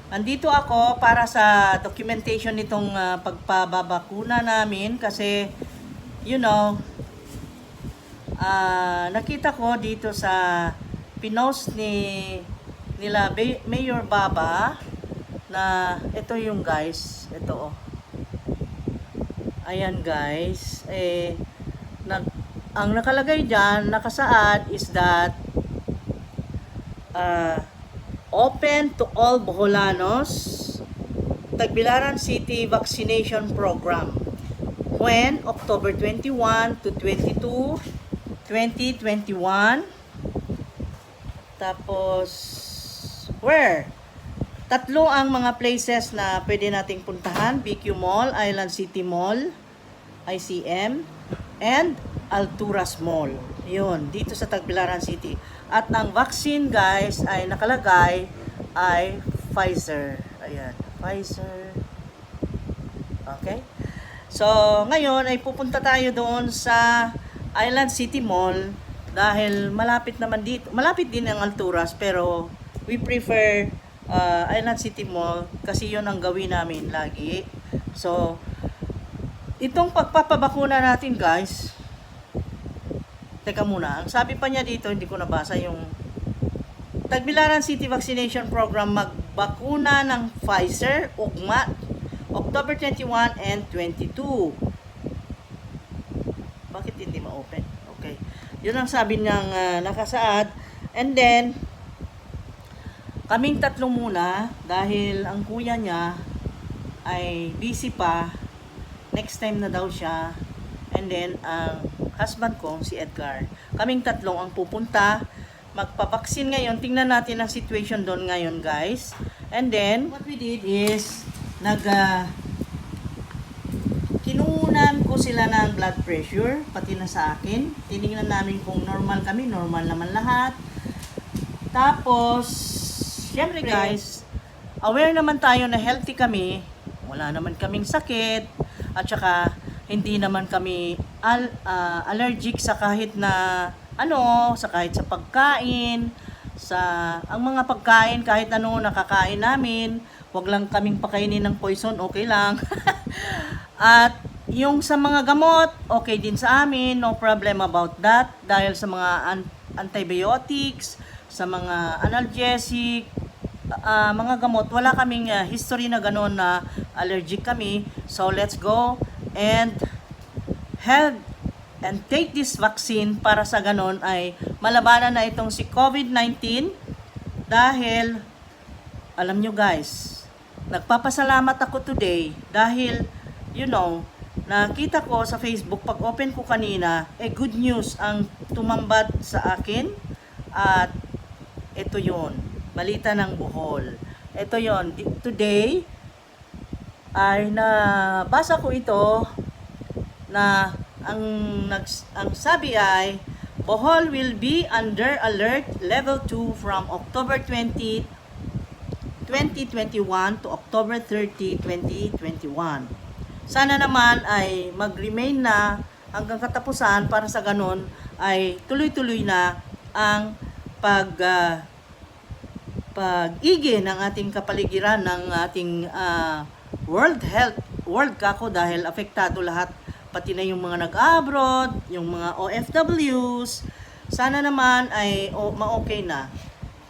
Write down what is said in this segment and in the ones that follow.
Andito ako para sa documentation nitong pagpababakuna namin kasi you know, nakita ko dito sa pinost nila Mayor Baba na ito yung guys, ito oh. Ayan guys, ang nakalagay diyan, nakasaad is that open to all Boholanos, Tagbilaran City Vaccination Program. When? October 21 to 22, 2021. Tapos, where? Tatlo ang mga places na pwede nating puntahan. BQ Mall, Island City Mall, ICM, and Alturas Mall. Yun, dito sa Tagbilaran City. At ang vaccine guys ay nakalagay ay Pfizer. Ayan, Pfizer. Okay? So, ngayon ay pupunta tayo doon sa Island City Mall dahil malapit naman dito. Malapit din ang Alturas pero we prefer Island City Mall kasi yun ang gawin namin lagi. So, itong pagpapabakuna natin guys, teka muna, ang sabi pa niya dito, hindi ko nabasa yung Tagbilaran City Vaccination Program, magbakuna ng Pfizer, ugma, October 21 and 22. Bakit hindi ma-open? Okay. Yun ang sabi niyang nakasaad. And then, kaming tatlo muna, dahil ang kuya niya ay busy pa, next time na daw siya. And then, ang husband ko, si Edgar. Kaming tatlong ang pupunta, magpabaksin ngayon. Tingnan natin ang situation doon ngayon, guys. And then, what we did is, kinunan ko sila ng blood pressure, pati na sa akin. Tinignan namin kung normal kami, normal naman lahat. Tapos, syempre guys, aware naman tayo na healthy kami, wala naman kaming sakit, at saka hindi naman kami allergic sa kahit na sa kahit sa pagkain, ang mga pagkain kahit ano nakakain namin, wag lang kaming pakainin ng poison, okay lang. At yung sa mga gamot, okay din sa amin, no problem about that dahil sa mga antibiotics, sa mga analgesic, mga gamot, wala kaming history na gano'n na allergic kami. So let's go and take this vaccine para sa ganon ay malabanan na itong si COVID-19 dahil alam nyo guys, nagpapasalamat ako today dahil nakita ko sa Facebook pag open ko kanina, good news ang tumambad sa akin at ito yon, balita ng Bohol. Ito yon, today ay nabasa ko ito na ang sabi ay Bohol will be under alert level 2 from October 20, 2021 to October 30, 2021. Sana naman ay mag-remain na hanggang katapusan para sa ganun ay tuloy-tuloy na ang pag-igi ng ating kapaligiran ng ating World kako dahil apektado lahat, pati na yung mga nag-abroad, yung mga OFWs. Sana naman ay ma-okay na.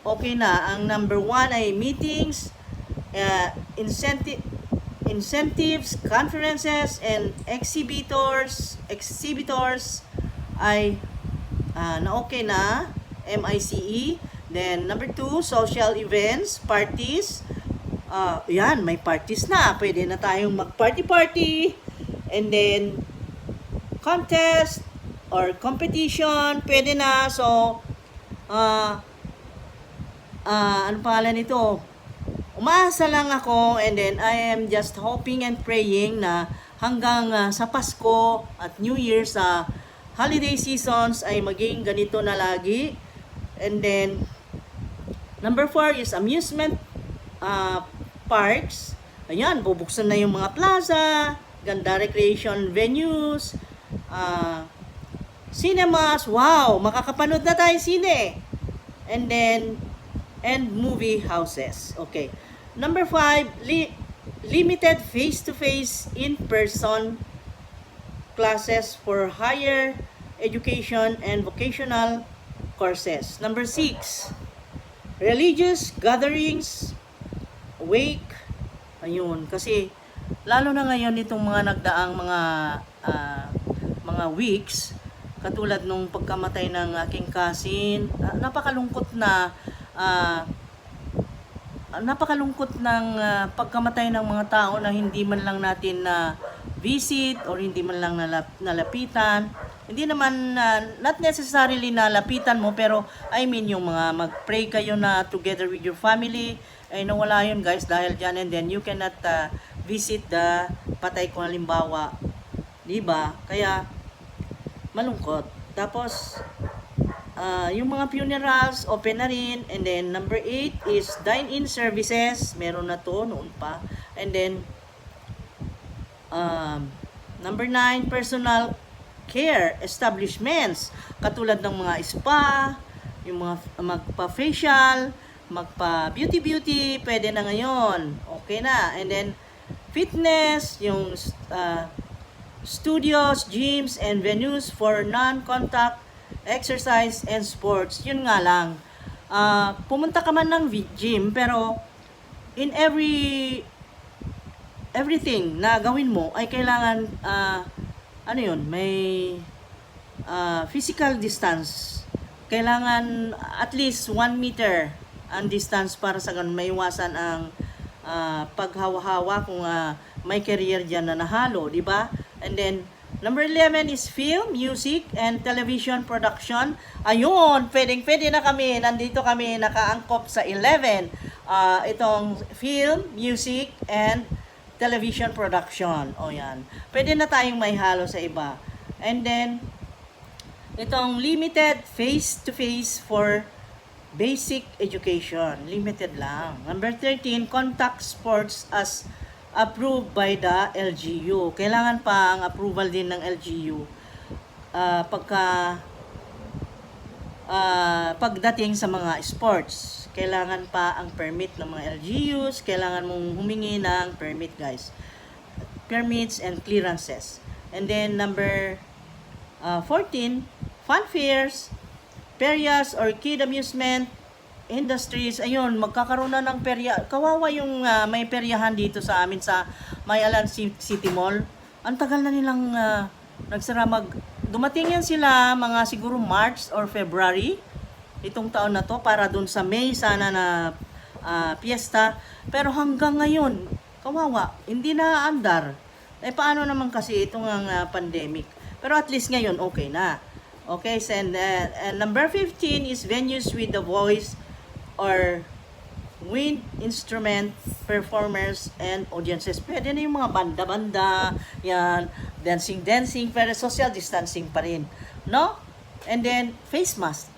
Okay na. Ang number 1 ay meetings, incentives, conferences, and exhibitors ay na-okay na. MICE. Then, number 2, social events, parties. Yan, may parties na. Pwede na tayong mag-party-party. And then, contest or competition, pwede na. So, ano pangalan nito? Umaasa lang ako and then I am just hoping and praying na hanggang sa Pasko at New Year sa holiday seasons ay maging ganito na lagi. And then, number 4 is amusement parks. Ayan, bubuksan na yung mga plaza, ganda recreation venues, cinemas. Wow, makakapanood na tayo sine. And then, movie houses. Okay. Number 5, limited face-to-face in-person classes for higher education and vocational courses. Number 6, religious gatherings, wake, ayun, kasi lalo na ngayon itong mga nagdaang mga weeks, katulad nung pagkamatay ng aking cousin, napakalungkot ng pagkamatay ng mga tao na hindi man lang natin na visit or hindi man lang nalapitan. Hindi naman not necessarily nalapitan mo, pero I mean yung mga mag-pray kayo na together with your family, ay nawala yun guys dahil dyan, and then you cannot visit the patay kung halimbawa, di ba? Kaya malungkot. Tapos yung mga funerals open na rin, and then number 8 is dine-in services, meron na to noon pa, and then number 9, personal care establishments, katulad ng mga spa, yung mga magpa-facial, magpa-beauty, pwede na ngayon, okay na. And then fitness, yung studios, gyms, and venues for non-contact exercise and sports. Yun nga lang, pumunta ka man ng gym, pero in everything na gawin mo ay kailangan may physical distance. Kailangan at least 1 meter ang distance para sa ganun maiwasan ang paghawa-hawa kung may career dyan na nahalo, di ba? And then number 11 is film, music, and television production. Ayun, pwede na kami. Nandito kami nakaangkop sa 11. Itong film, music, and television production. O yan. Pwede na tayong may halo sa iba. And then, itong limited face-to-face for basic education. Limited lang. Number 13, contact sports as approved by the LGU. Kailangan pa ang approval din ng LGU pagdating sa mga sports. Kailangan pa ang permit ng mga LGUs. Kailangan mong humingi ng permit, guys. Permits and clearances. And then number 14, fun fairs, ferias or kid amusement industries. Ayun, magkakaroon na ng perya. Kawawa yung may peryahan dito sa amin sa Mayalan City Mall. Ang tagal na nilang nagsara. Dumating yan sila mga siguro March or February itong taon na to, para dun sa May sana na piyesta. Pero hanggang ngayon, kawawa, hindi na andar. Paano naman kasi itong pandemic? Pero at least ngayon, okay na. Okay, so and number 15 is venues with the voice or wind instrument performers and audiences. Pwede na yung mga banda-banda, yan, dancing, pero social distancing pa rin, no? And then face mask.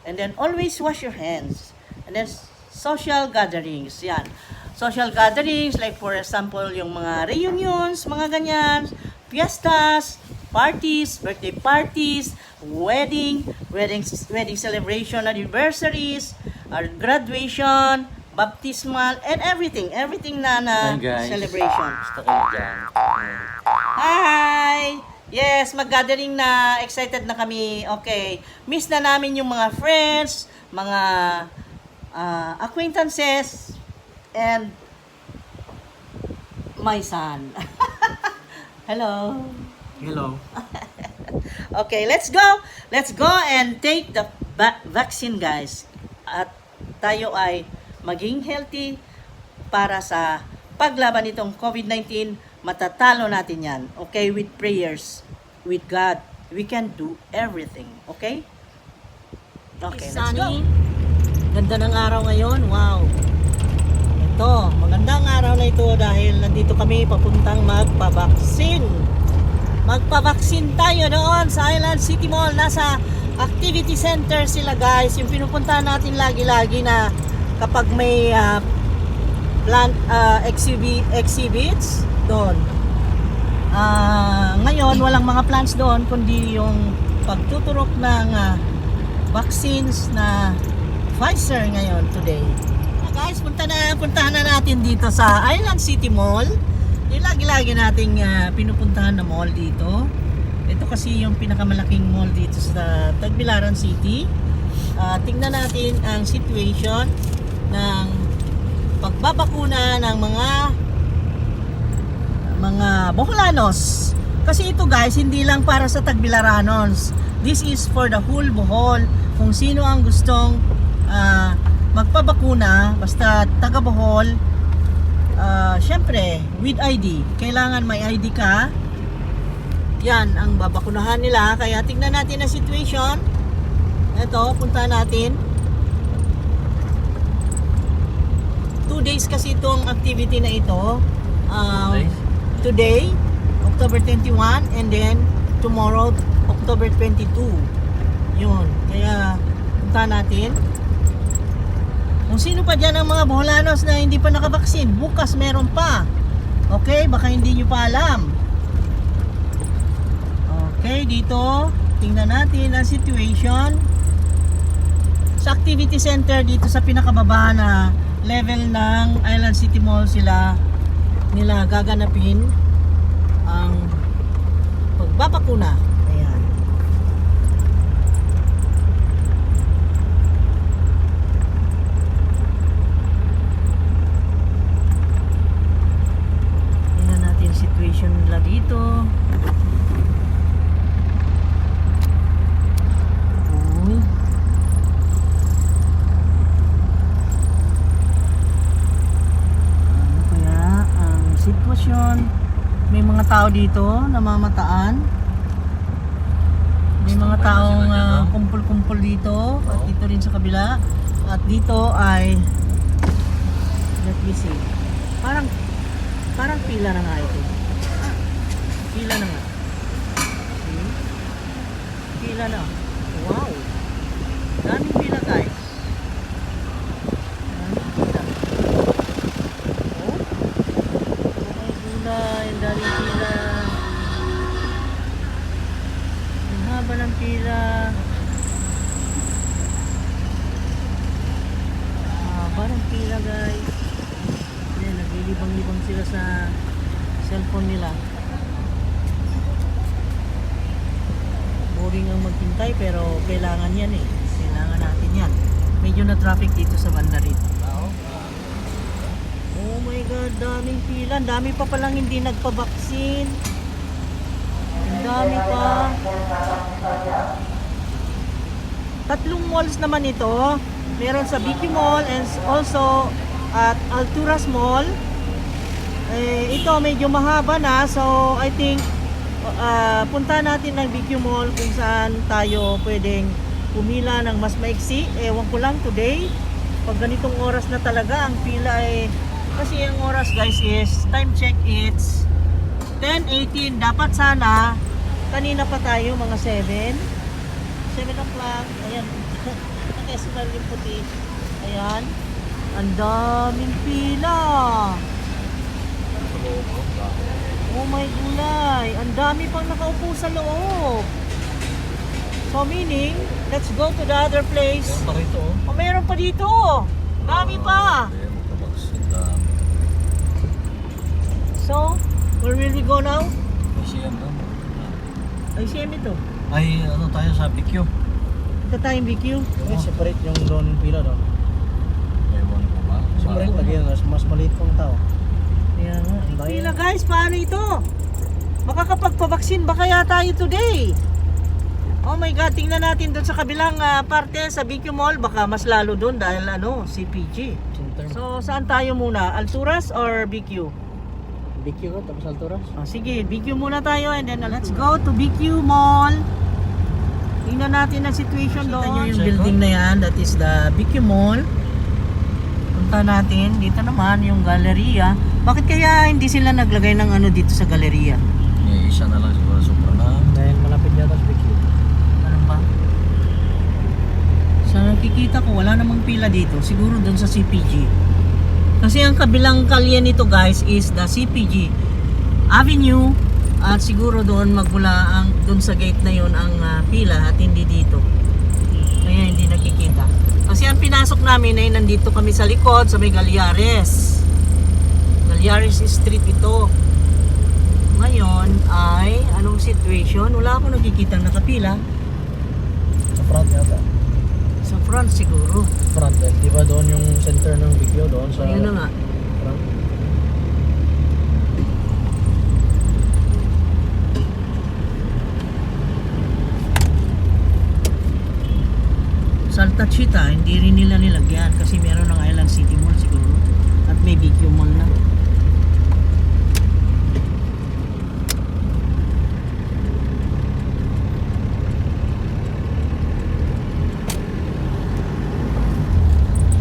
And then always wash your hands. And then social gatherings, yan. Social gatherings, like for example, yung mga reunions, mga ganyan, fiestas, parties, birthday parties, wedding celebration, anniversaries, or graduation, baptismal, and everything na celebration. Gusto kayo dyan. Hi! Yes, mag-gathering na, excited na kami. Okay, miss na namin yung mga friends, mga acquaintances, and my son. Hello. Hello. Okay, let's go. Let's go and take the vaccine, guys. At tayo ay maging healthy para sa paglaban nitong COVID-19. Matatalo natin yan. Okay, with prayers, with God, we can do everything. Okay? Okay, let's go. Ganda ng araw ngayon. Wow. Ito, magandang araw na ito dahil nandito kami papuntang magpabaksin. Magpabaksin tayo doon sa Island City Mall. Nasa activity center sila, guys. Yung pinupuntahan natin lagi-lagi na kapag may exhibits doon. Ngayon, walang mga plans doon kundi yung pagtuturok ng vaccines na Pfizer ngayon today. Guys, puntahan na natin dito sa Island City Mall. Yung lagi-lagi nating pinupuntahan na mall dito. Ito kasi yung pinakamalaking mall dito sa Tagbilaran City. Tingnan natin ang situation ng pagbabakuna ng mga Boholanos. Kasi ito guys, hindi lang para sa Tagbilaranos. This is for the whole Bohol. Kung sino ang gustong magpabakuna, basta taga Bohol, syempre with ID. Kailangan may ID ka. Yan ang babakunahan nila. Kaya tingnan natin ang situation. Ito, punta natin. 2 days kasi itong activity na ito. Today, October 21, and then tomorrow, October 22. Yun. Kaya punta natin. Kung sino pa dyan ang mga Boholanos na hindi pa nakabaksin, bukas meron pa. Okay? Baka hindi nyo pa alam. Okay, dito tingnan natin ang situation sa activity center dito sa pinakababa na level ng Island City Mall nila gaganapin ang pagbabakuna. Ayan. Tingnan natin situation nila dito. May mga tao dito namamataan. May mga taong kumpul-kumpul dito at dito rin sa kabila. At dito ay let me see. Parang pila na nga ito. Pila na nga. See? Pila na. Wow. Daming pila guys. Ang daming pila. Ang haba ng pila. Haba ng pila guys. Yan, naglilibang-libang sila sa cellphone nila. Boring ang magtintay pero kailangan yan eh. Kailangan natin yan. Medyo na traffic dito sa banda rito. Oh my God, daming pila. Dami pa palang hindi nagpabaksin. Ang dami pa. 3 malls naman ito. Meron sa BQ Mall and also at Alturas Mall. Ito medyo mahaba na. So I think punta natin ng BQ Mall kung saan tayo pwedeng pumila ng mas maiksi. Ewan ko lang today. Pag ganitong oras na talaga ang pila ay kasi ang oras guys is time check it's 10:18. Dapat sana kanina pa tayo mga 7 o'clock. Ayan. Nakasulat yung puti. Ayan. Ang daming pila. Oh my gulay. Ang dami pang nakaupo sa loob. So meaning, let's go to the other place. Oh, meron pa dito. Dami pa. So, where will we go now? ICM na. ICM ito. Ay, ano tayo sa BQ? Ito tayong BQ. Separate yung doon pila doon. Ewan ko ba? Separate lagi yan, mas maliit pang tao. Kaya nga. Pila guys, paano ito? Makakapagpabaksin ba kaya tayo today? Oh my God, tingnan natin doon sa kabilang parte sa BQ Mall. Baka mas lalo doon dahil CPG. So, saan tayo muna? Alturas or BQ? BQ ko, tapos Alturas. Sige, BQ muna tayo and then let's go to BQ Mall. Tingnan natin ang situation doon. Kita nyo yung building na yan, that is the BQ Mall. Punta natin, dito naman yung galleria. Bakit kaya hindi sila naglagay ng ano dito sa galleria? Isa na lang siguro super na. Dahil malapit yata sa BQ. Ano ba? Sa nakikita ko, wala namang pila dito. Siguro doon sa CPG. Kasi ang kabilang kalye nito guys is the CPG Avenue. At siguro doon magmula doon sa gate na yon ang pila at hindi dito. Kaya hindi nakikita. Kasi ang pinasok namin ay nandito kami sa likod, sa may Galyares. Galyares Street ito. Ngayon ay, anong situation? Wala akong nakikita nakapila. Sa front yata. Sa front siguro. Front eh. Di ba doon yung center ng BQ doon sa Ayun na nga. front? Salta Chita, hindi rin nila nilagyan kasi meron ng Island City Mall siguro. At may BQ Mall na.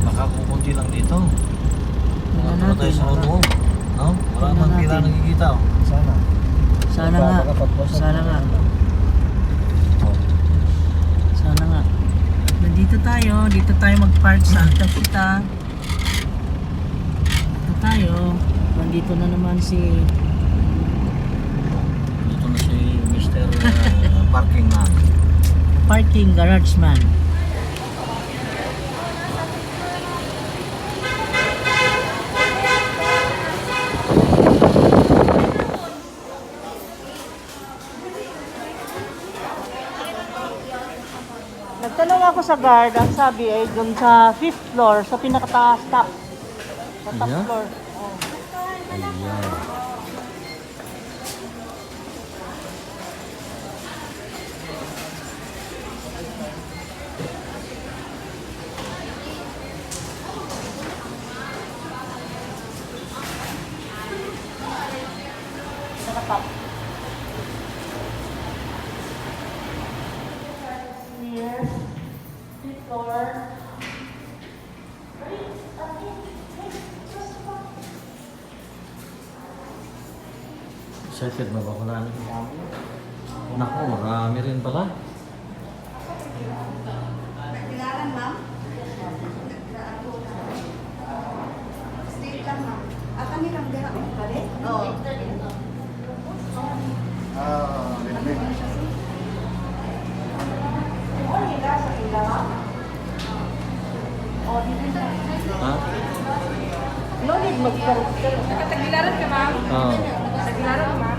Nakakukunti lang dito. Tingnan Wala tayo natin. sa loob. No? Wala Tingnan man pila natin. nakikita. Oh. Sana. Sana nga. Sana nga. Oh. Sana nga. Nandito tayo. Dito tayo mag-park sa Alta Chita. Dito tayo. Nandito na naman si... Dito na si Mr. Parking Man. Parking Garage Man. Nagtanong ako sa guard, ang sabi ay dun sa 5th floor, sa pinakataas top. Sa top Yeah? floor. Oh. Ayan. Sa top. Here, 5th floor. Excited na ba ako na? Naku, marami rin pala. Kailangan, ma'am? Straight lang, ma'am. At kami lang dira ko kare? Oo. Ha? No need mag-register. Nakatagbilaran ka, ma'am? Oo. Tagbilaran ka, ma'am?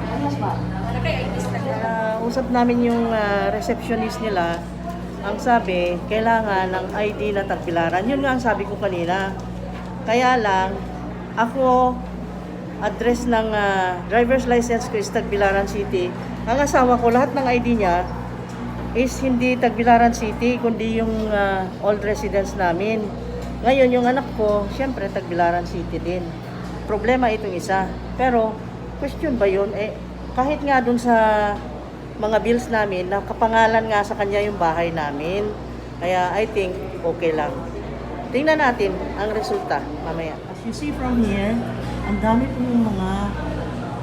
Nakay-IDs tagbilaran. Usap namin yung receptionist nila. Ang sabi, kailangan ng ID na Tagbilaran. Yun nga ang sabi ko kanina. Kaya lang, ako, address ng driver's license ko is Tagbilaran City. Ang asawa ko, lahat ng ID niya is hindi Tagbilaran City, kundi yung old residence namin. Ngayon, yung anak ko, syempre, Tagbilaran City din. Problema itong isa. Pero, question ba yun? Eh, kahit nga dun sa mga bills namin, nakapangalan nga sa kanya yung bahay namin. Kaya, I think, okay lang. Tingnan natin ang resulta mamaya. As you see from here, ang dami pong mga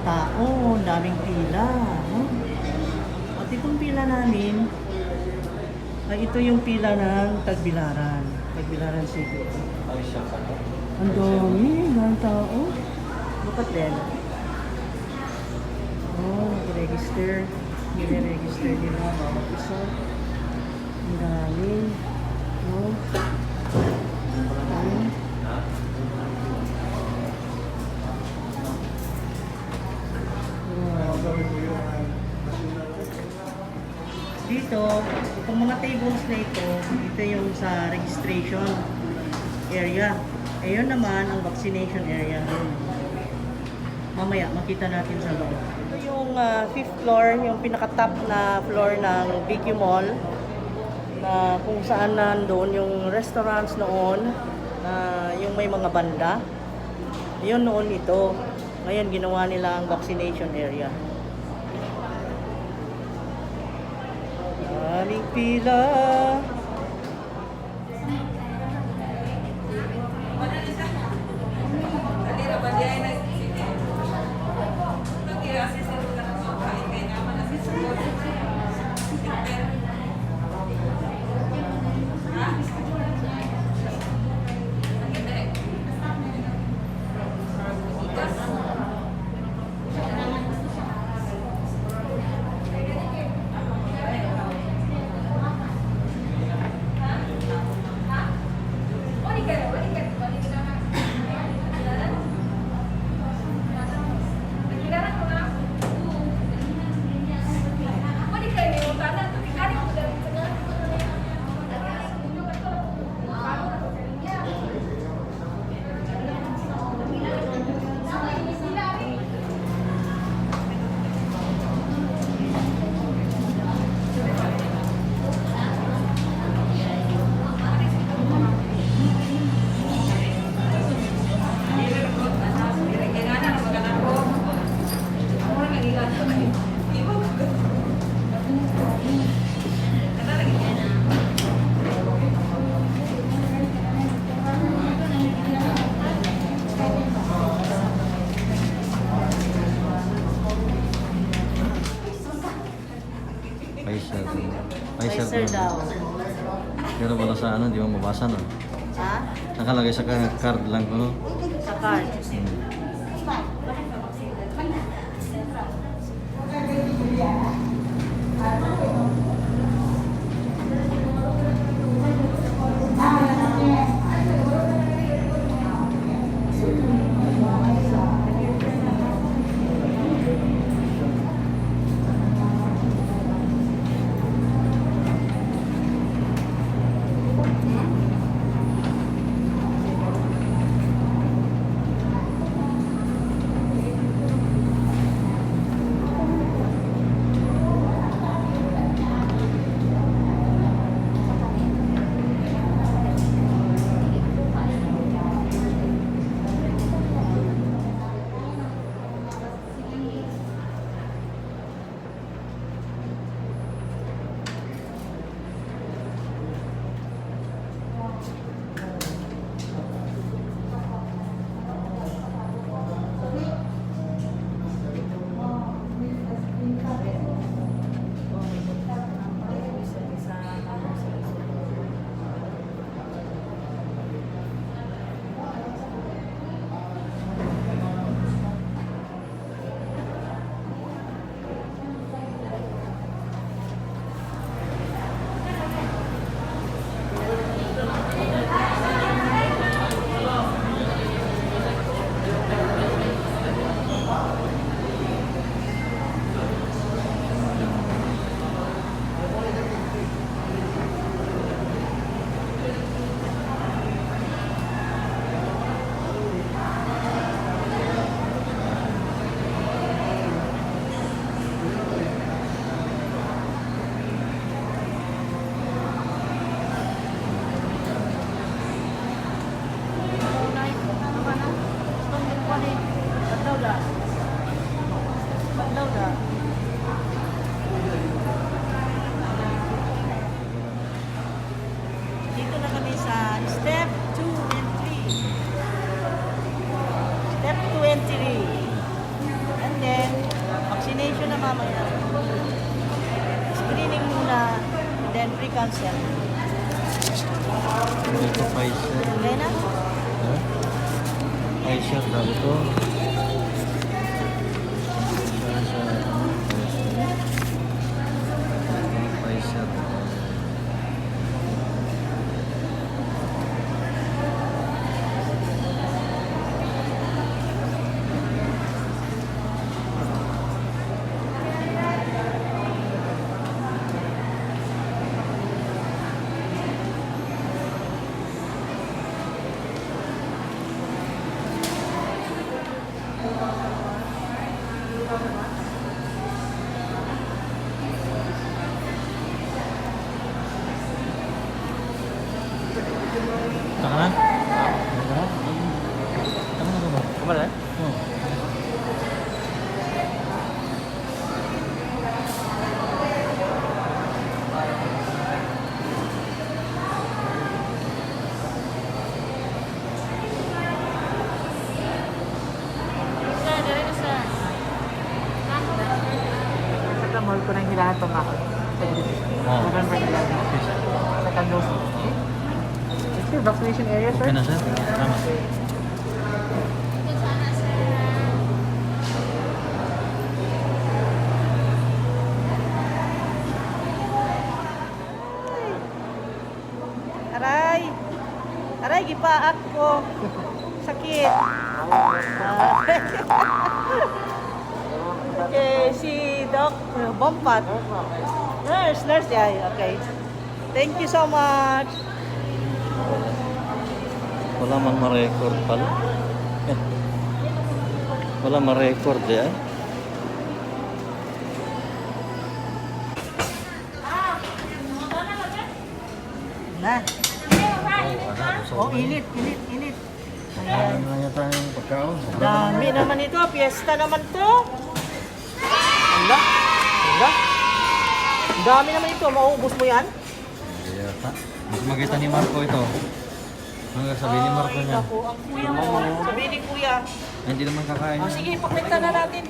tao, ang daming pila. Huh? At itong pila namin, ay ito yung pila ng Tagbilaran. Tagbilaran City. Ang dami, ang tao. Look at them. Oh, nag-register. Nire-register nila bawat isa. Ang dami. No? Dito, itong mga tables na ito yung sa registration area. Ayun naman ang vaccination area. Mamaya, makita natin sa loob. Ito yung 5th floor, yung pinaka-top na floor ng BQ Mall. Na kung saan nandoon yung restaurants noon, na yung may mga banda. Yun noon ito. Ngayon, ginawa nila ang vaccination area. Maraming pila. Pfizer. Pfizer daw. Pero wala sa ano, di mo mabasa no? Ha? Nakalagay sa card lang ko no? Sa card. Dito na kami sa step 2 and 3. Step 2 and 3. And then, vaccination na mamaya. Screening muna, and then pre-consent. Hindi ko Pfizer. Okay na? Pfizer daw ito. Pfizer. Taka na? Taka na ba? Kumala? Oo. Sa mall ko nang hilahan pa ako. Sa Oo. November 11. Second dose. It's your vaccination area, sir? Okay na sir? Salamat. Aray! Aray, gipaak ko. Sakit. Okay, si Doc Bompat. Nurse, yeah, okay. Thank you so much. Wala man ma-record pala. Wala ma-record eh. Na. Oh, Oh, init. Ayan na yata yung pagkaon. Dami naman ito. Fiesta naman to. Hala. Dami naman ito. Mauubos mo yan? Yata. Mas makita ni Marco ito. Hanggang sabi ni Marco niya. Naku, ang kuya mo. Sabi ni kuya. Hindi naman kakain. Oh, sige, pakwenta na natin.